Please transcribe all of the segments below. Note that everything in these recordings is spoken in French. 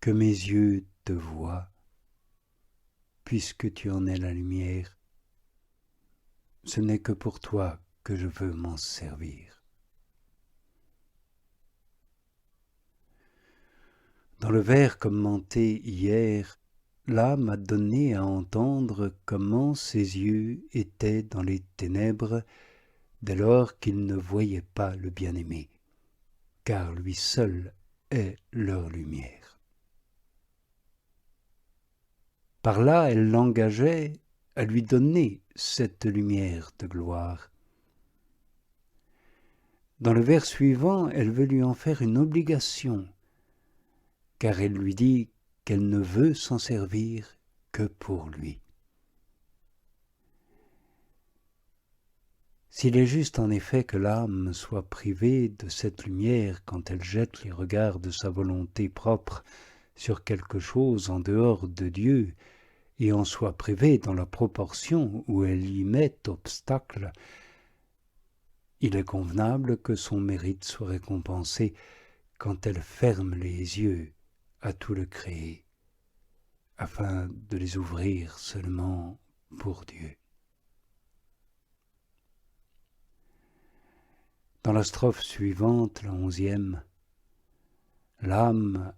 que mes yeux te voient, puisque tu en es la lumière. Ce n'est que pour toi que je veux m'en servir. Dans le vers commenté hier, l'âme a donné à entendre comment ses yeux étaient dans les ténèbres dès lors qu'il ne voyait pas le bien-aimé, car lui seul est leur lumière. Par là, elle l'engageait à lui donner cette lumière de gloire. Dans le vers suivant, elle veut lui en faire une obligation, car elle lui dit qu'elle ne veut s'en servir que pour lui. S'il est juste en effet que l'âme soit privée de cette lumière quand elle jette les regards de sa volonté propre sur quelque chose en dehors de Dieu, et en soit privée dans la proportion où elle y met obstacle, il est convenable que son mérite soit récompensé quand elle ferme les yeux à tout le créé, afin de les ouvrir seulement pour Dieu. Dans la strophe suivante, la 11e, l'âme,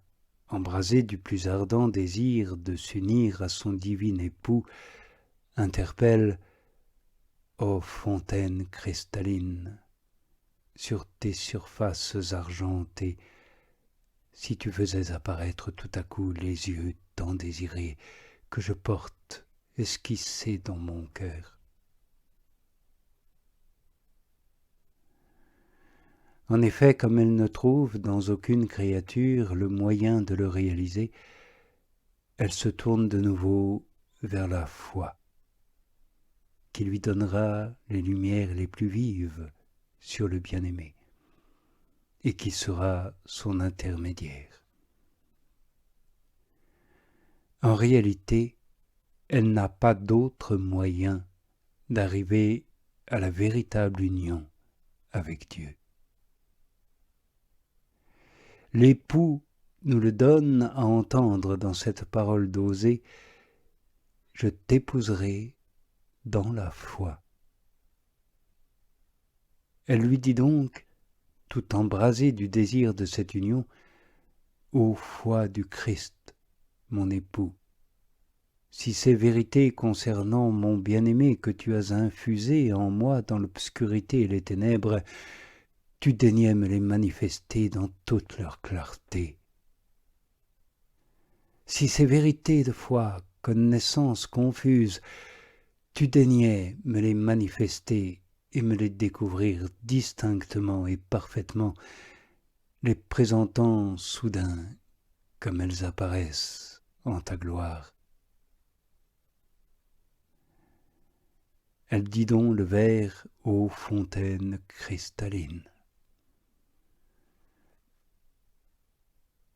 embrasée du plus ardent désir de s'unir à son divin époux, interpelle « Ô fontaine cristalline, sur tes surfaces argentées, si tu faisais apparaître tout à coup les yeux tant désirés que je porte esquissés dans mon cœur. » En effet, comme elle ne trouve dans aucune créature le moyen de le réaliser, elle se tourne de nouveau vers la foi, qui lui donnera les lumières les plus vives sur le bien-aimé, et qui sera son intermédiaire. En réalité, elle n'a pas d'autre moyen d'arriver à la véritable union avec Dieu. L'époux nous le donne à entendre dans cette parole d'Osée « Je t'épouserai dans la foi ». Elle lui dit donc, tout embrasée du désir de cette union, « Ô foi du Christ, mon époux, si ces vérités concernant mon bien-aimé que tu as infusées en moi dans l'obscurité et les ténèbres, tu daignais me les manifester dans toute leur clarté. Si ces vérités de foi, connaissance confuse, tu daignais me les manifester et me les découvrir distinctement et parfaitement, les présentant soudain comme elles apparaissent en ta gloire. Elle dit donc le vers « Ô fontaine cristalline ».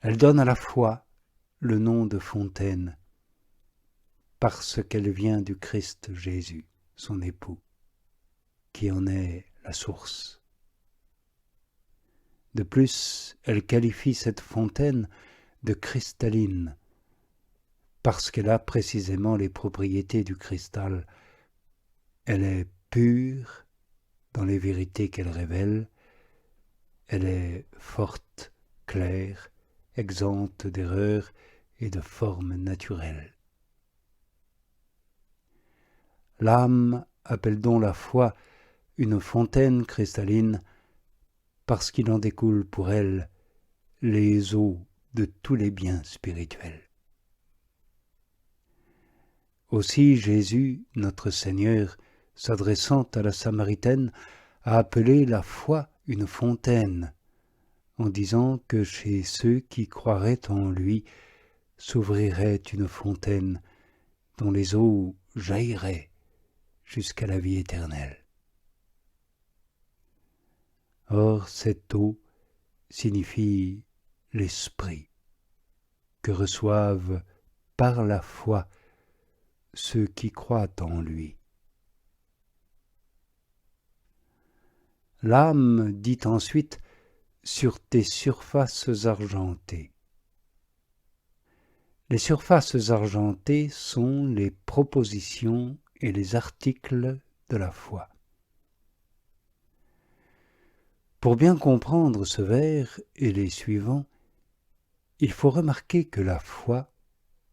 Elle donne à la foi le nom de fontaine, parce qu'elle vient du Christ Jésus, son époux, qui en est la source. De plus, elle qualifie cette fontaine de cristalline, parce qu'elle a précisément les propriétés du cristal. Elle est pure dans les vérités qu'elle révèle, elle est forte, claire, exempte d'erreurs et de formes naturelles. L'âme appelle donc la foi une fontaine cristalline parce qu'il en découle pour elle les eaux de tous les biens spirituels. Aussi Jésus, notre Seigneur, s'adressant à la Samaritaine, a appelé la foi une fontaine, en disant que chez ceux qui croiraient en lui s'ouvrirait une fontaine dont les eaux jailliraient jusqu'à la vie éternelle. Or, cette eau signifie l'Esprit que reçoivent par la foi ceux qui croient en lui. L'âme dit ensuite « sur tes surfaces argentées ». Les surfaces argentées sont les propositions et les articles de la foi. Pour bien comprendre ce vers et les suivants, il faut remarquer que la foi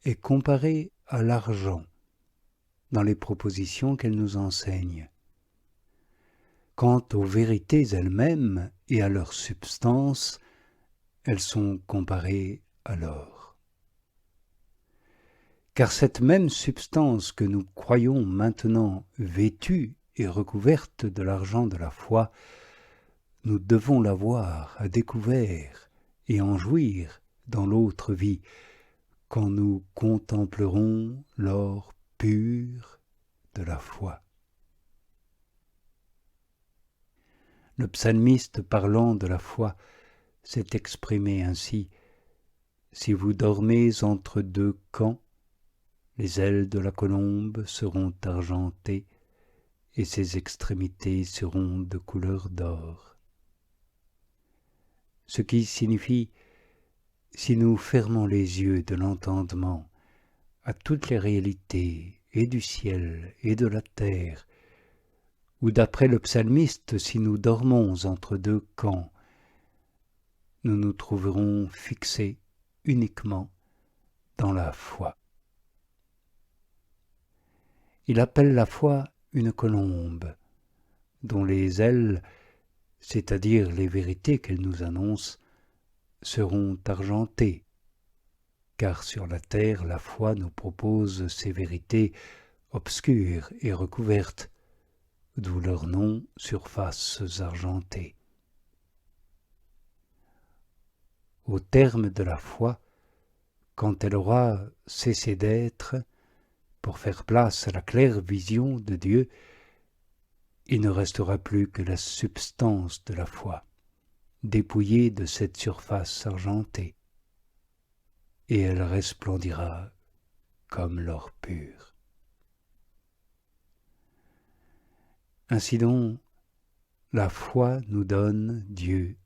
est comparée à l'argent dans les propositions qu'elle nous enseigne. Quant aux vérités elles-mêmes et à leur substance, elles sont comparées à l'or. Car cette même substance que nous croyons maintenant vêtue et recouverte de l'argent de la foi, nous devons la voir à découvert et en jouir dans l'autre vie, quand nous contemplerons l'or pur de la foi. Le psalmiste parlant de la foi s'est exprimé ainsi: « Si vous dormez entre deux camps, les ailes de la colombe seront argentées et ses extrémités seront de couleur d'or. » Ce qui signifie: si nous fermons les yeux de l'entendement à toutes les réalités et du ciel et de la terre, ou d'après le psalmiste, si nous dormons entre deux camps, nous nous trouverons fixés uniquement dans la foi. Il appelle la foi une colombe, dont les ailes, c'est-à-dire les vérités qu'elle nous annonce, seront argentées, car sur la terre la foi nous propose ces vérités obscures et recouvertes, d'où leur nom surfaces argentées. Au terme de la foi, quand elle aura cessé d'être, pour faire place à la claire vision de Dieu, il ne restera plus que la substance de la foi, dépouillée de cette surface argentée, et elle resplendira comme l'or pur. Ainsi donc, la foi nous donne Dieu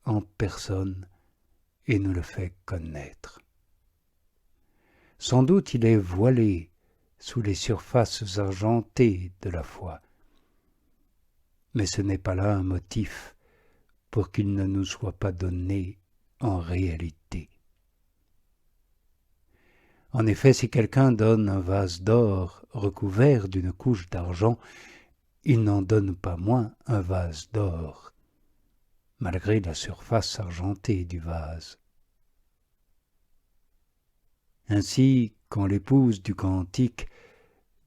en personne et nous le fait connaître. Sans doute il est voilé sous les surfaces argentées de la foi, mais ce n'est pas là un motif pour qu'il ne nous soit pas donné en réalité. En effet, si quelqu'un donne un vase d'or recouvert d'une couche d'argent, il n'en donne pas moins un vase d'or, malgré la surface argentée du vase. Ainsi, quand l'épouse du cantique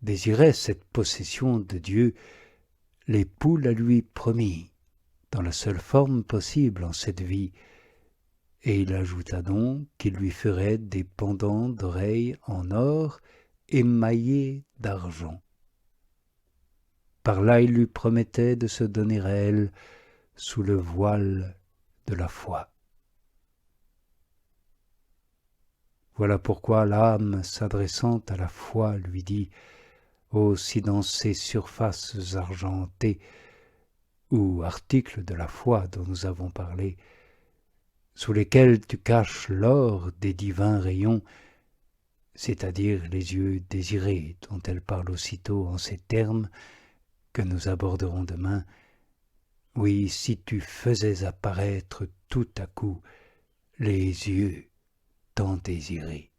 désirait cette possession de Dieu, l'époux la lui promit, dans la seule forme possible en cette vie, et il ajouta donc qu'il lui ferait des pendants d'oreilles en or émaillés d'argent. Par là il lui promettait de se donner à elle sous le voile de la foi. Voilà pourquoi l'âme, s'adressant à la foi, lui dit: « Oh, si dans ces surfaces argentées, ou articles de la foi dont nous avons parlé, sous lesquels tu caches l'or des divins rayons, c'est-à-dire les yeux désirés dont elle parle aussitôt en ces termes que nous aborderons demain, oui, si tu faisais apparaître tout à coup les yeux tant désirés. »